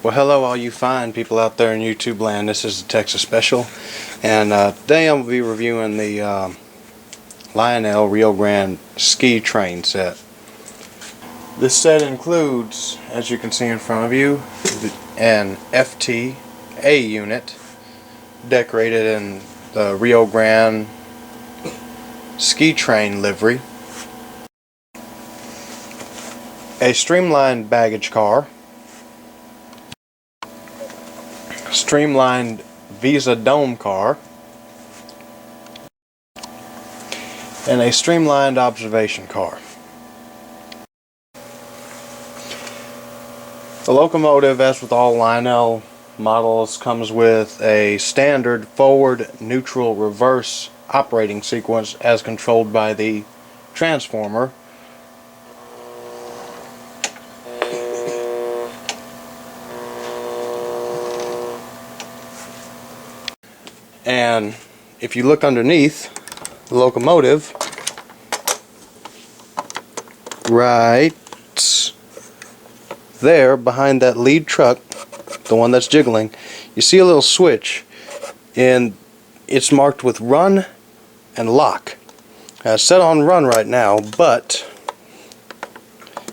Well, hello all you fine people out there in YouTube land. This is the Texas Special, and today I'm going to be reviewing the Lionel Rio Grande ski train set. This set includes, as you can see in front of you, an FT A unit decorated in the Rio Grande ski train livery, a streamlined baggage car, streamlined Visa dome car, and a streamlined observation car. The locomotive, as with all Lionel models, comes with a standard forward, neutral, reverse operating sequence as controlled by the transformer. And if you look underneath the locomotive, right there behind that lead truck, the one that's jiggling, you see a little switch, and it's marked with run and lock. Now, it's set on run right now, but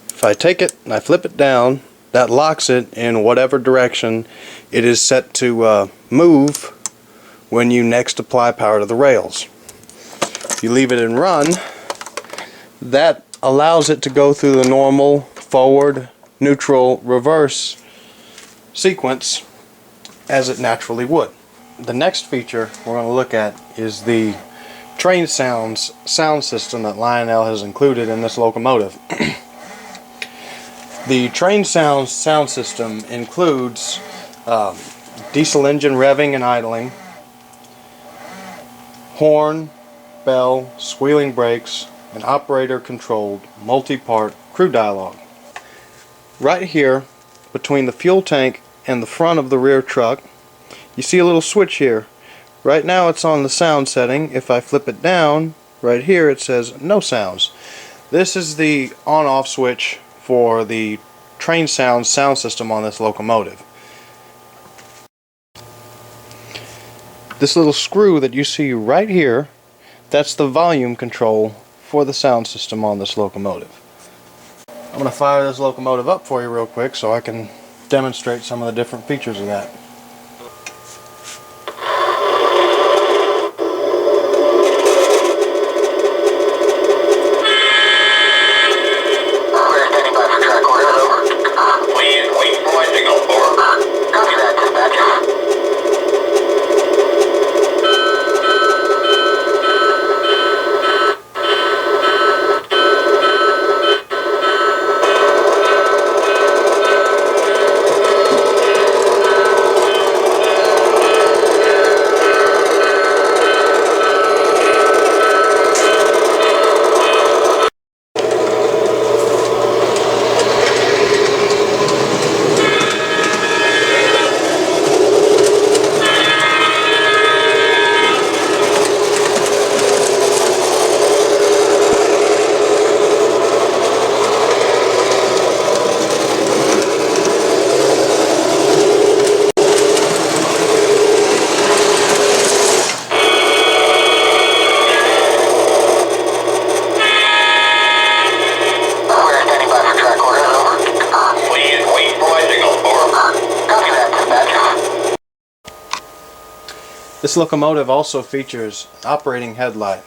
if I take it and I flip it down, that locks it in whatever direction it is set to move when you next apply power to the rails. If you leave it in run, that allows it to go through the normal forward, neutral, reverse sequence as it naturally would. The next feature we're going to look at is the train sound system that Lionel has included in this locomotive. The train sound system includes diesel engine revving and idling, horn, bell, squealing brakes, and operator-controlled multi-part crew dialogue. Right here, between the fuel tank and the front of the rear truck, you see a little switch here. Right now it's on the sound setting. If I flip it down, right here it says no sounds. This is the on-off switch for the train sound system on this locomotive. This little screw that you see right here, that's the volume control for the sound system on this locomotive. I'm going to fire this locomotive up for you real quick so I can demonstrate some of the different features of that. This locomotive also features operating headlight.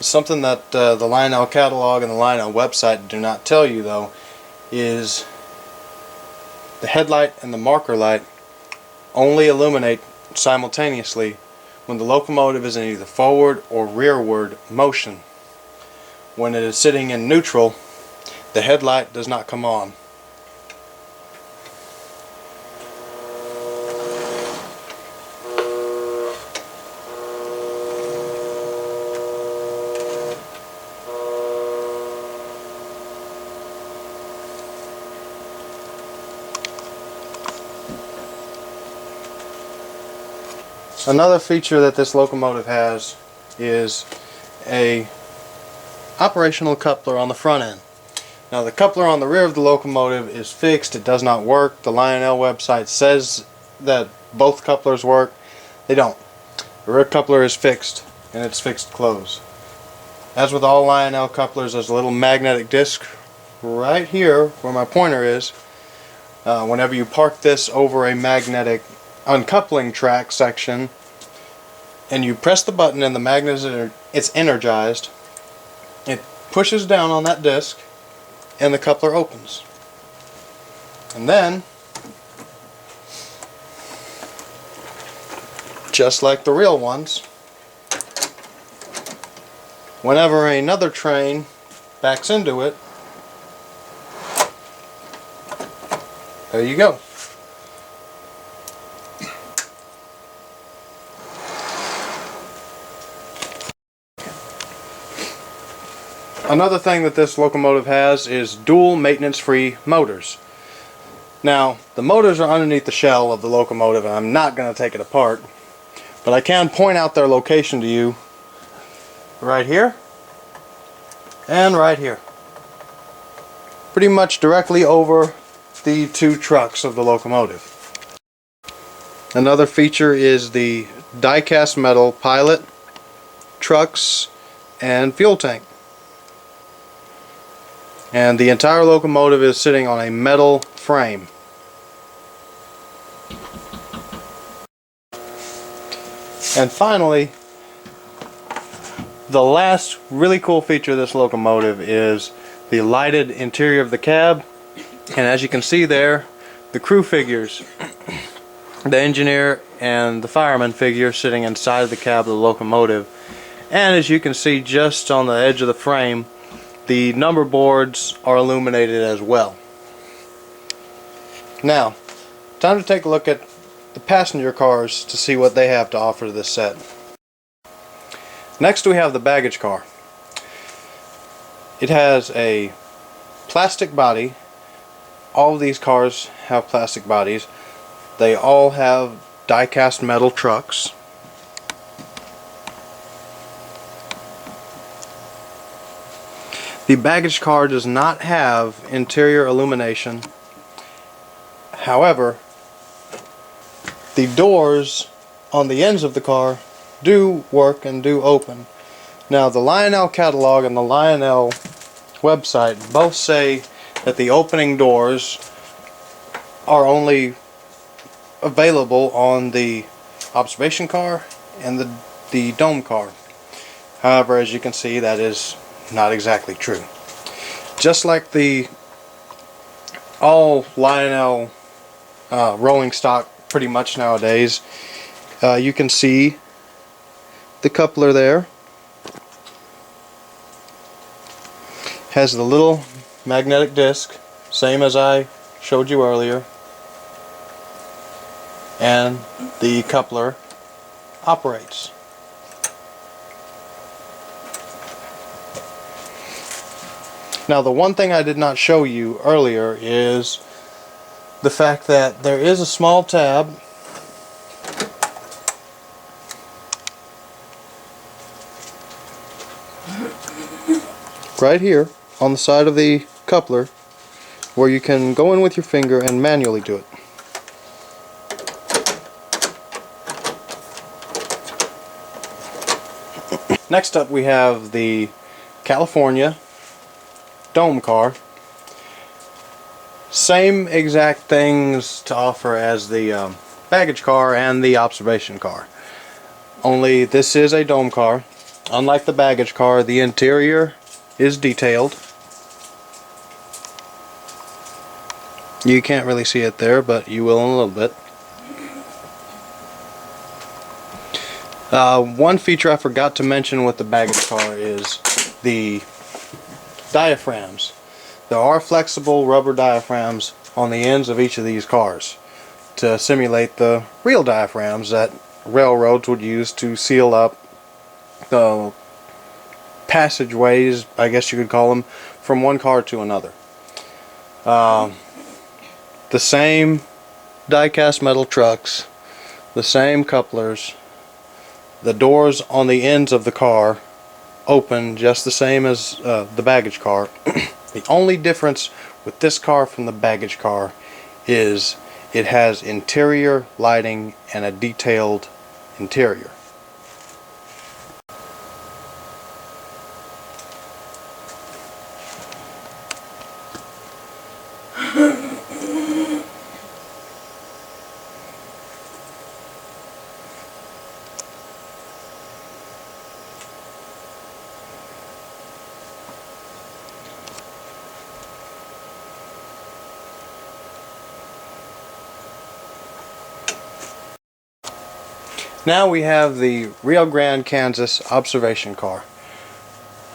Something that the Lionel catalog and the Lionel website do not tell you, though, is the headlight and the marker light only illuminate simultaneously when the locomotive is in either forward or rearward motion. When it is sitting in neutral, the headlight does not come on. Another feature that this locomotive has is a operational coupler on the front end. Now the coupler on the rear of the locomotive is fixed. It does not work. The Lionel website says that both couplers work. They don't. The rear coupler is fixed, and it's fixed closed. As with all Lionel couplers, there's a little magnetic disc right here where my pointer is. Whenever you park this over a magnetic uncoupling track section and you press the button and the magnet it's energized, it pushes down on that disc and the coupler opens. And then, just like the real ones, whenever another train backs into it, there you go. Another thing that this locomotive has is dual maintenance-free motors. Now, the motors are underneath the shell of the locomotive, and I'm not going to take it apart, but I can point out their location to you right here and right here. Pretty much directly over the two trucks of the locomotive. Another feature is the die-cast metal pilot, trucks, and fuel tank. And the entire locomotive is sitting on a metal frame. And finally, the last really cool feature of this locomotive is the lighted interior of the cab. And as you can see there, the crew figures, the engineer and the fireman figure sitting inside of the cab of the locomotive. And as you can see just on the edge of the frame, the number boards are illuminated as well. Now, time to take a look at the passenger cars to see what they have to offer to this set. Next we have the baggage car. It has a plastic body. All of these cars have plastic bodies. They all have die-cast metal trucks. The baggage car does not have interior illumination. However, the doors on the ends of the car do work and do open. Now, the Lionel catalog and the Lionel website both say that the opening doors are only available on the observation car and the dome car. However, as you can see, that is not exactly true. Just like the all Lionel rolling stock pretty much nowadays, you can see the coupler there has the little magnetic disc, same as I showed you earlier, and the coupler operates. Now, the one thing I did not show you earlier is the fact that there is a small tab right here on the side of the coupler where you can go in with your finger and manually do it. Next up we have the California dome car. Same exact things to offer as the baggage car and the observation car. Only this is a dome car. Unlike the baggage car, the interior is detailed. You can't really see it there, but you will in a little bit. One feature I forgot to mention with the baggage car is the diaphragms. There are flexible rubber diaphragms on the ends of each of these cars to simulate the real diaphragms that railroads would use to seal up the passageways, I guess you could call them, from one car to another. The same die-cast metal trucks, the same couplers, the doors on the ends of the car open just the same as the baggage car. The only difference with this car from the baggage car is it has interior lighting and a detailed interior. Now we have the Rio Grande, Kansas observation car.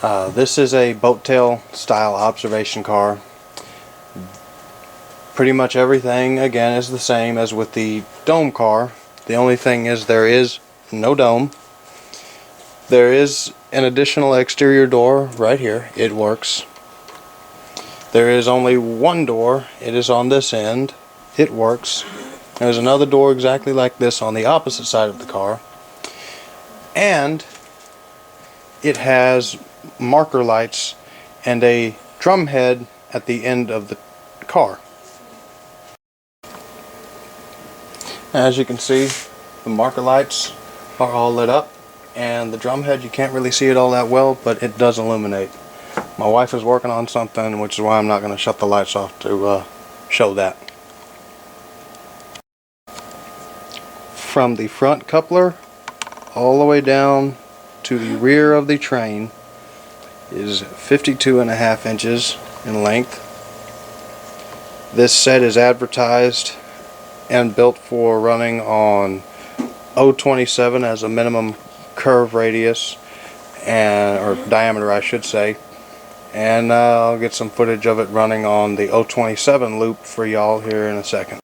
This is a boat tail style observation car. Pretty much everything again is the same as with the dome car. The only thing is there is no dome. There is an additional exterior door right here. It works. There is only one door. It is on this end. It works. There's another door exactly like this on the opposite side of the car. And it has marker lights and a drum head at the end of the car. As you can see, the marker lights are all lit up, and the drum head, you can't really see it all that well, but it does illuminate. My wife is working on something, which is why I'm not going to shut the lights off to show that. From the front coupler all the way down to the rear of the train is 52.5 inches in length. This set is advertised and built for running on 027 as a minimum curve radius, or diameter I should say, and I'll get some footage of it running on the 027 loop for y'all here in a second.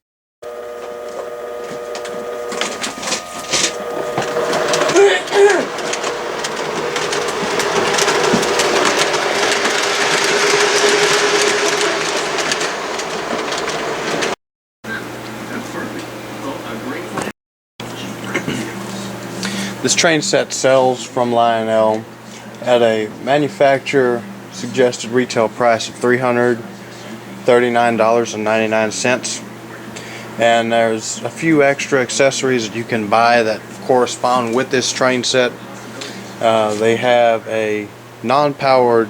This train set sells from Lionel at a manufacturer suggested retail price of $339.99, and there's a few extra accessories that you can buy that correspond with this train set. They have a non-powered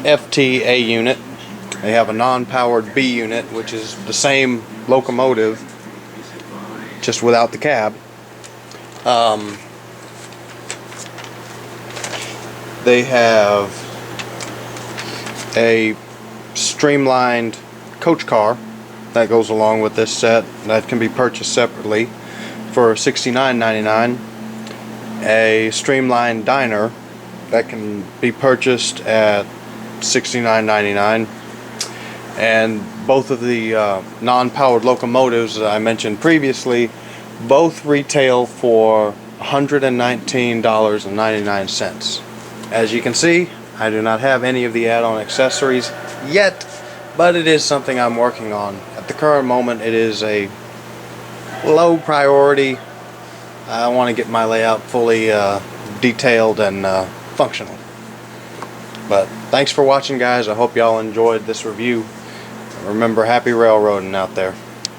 FTA unit. They have a non-powered B unit, which is the same locomotive just without the cab. They have a streamlined coach car that goes along with this set that can be purchased separately for $69.99. A streamlined diner that can be purchased at $69.99. And both of the non-powered locomotives that I mentioned previously both retail for $119.99. As you can see, I do not have any of the add-on accessories yet, but it is something I'm working on. At the current moment, it is a low priority. I want to get my layout fully detailed and functional. But thanks for watching, guys. I hope y'all enjoyed this review. Remember, happy railroading out there.